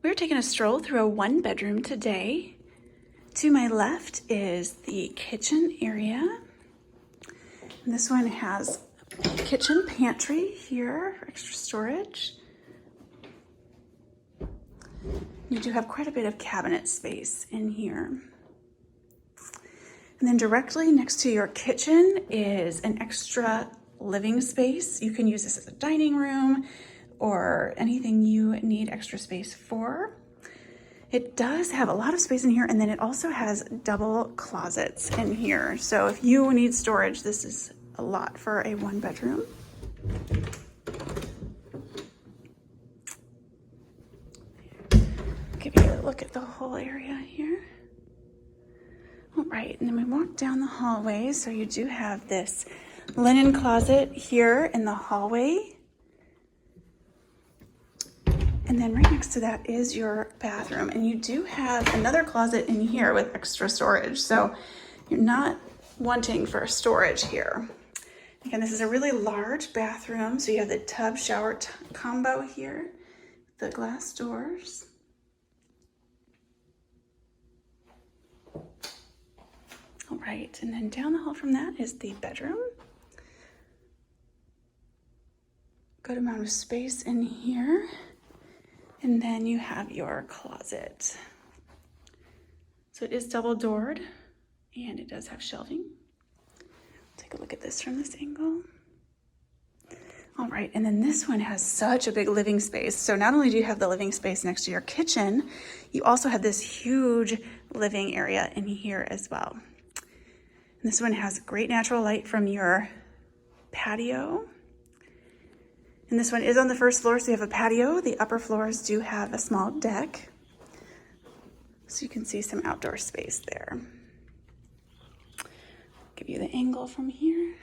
We're taking a stroll through a one bedroom today. To my left is the kitchen area. And this one has a kitchen pantry here for extra storage. You do have quite a bit of cabinet space in here. And then directly next to your kitchen is an extra living space. You can use this as a dining room or anything you need extra space for. It does have a lot of space in here, and then it also has double closets in here. So if you need storage, this is a lot for a one bedroom. Give you a look at the whole area here. All right, and then we walk down the hallway. So you do have this linen closet here in the hallway. And then right next to that is your bathroom. And you do have another closet in here with extra storage. So you're not wanting for storage here. Again, this is a really large bathroom. So you have the tub shower combo here, the glass doors. All right, and then down the hall from that is the bedroom. Good amount of space in here. And then you have your closet. So it is double doored and it does have shelving. Take a look at this from this angle. All right, and then this one has such a big living space. So not only do you have the living space next to your kitchen, you also have this huge living area in here as well. And this one has great natural light from your patio. And this one is on the first floor, so you have a patio. The upper floors do have a small deck, so you can see some outdoor space there. Give you the angle from here.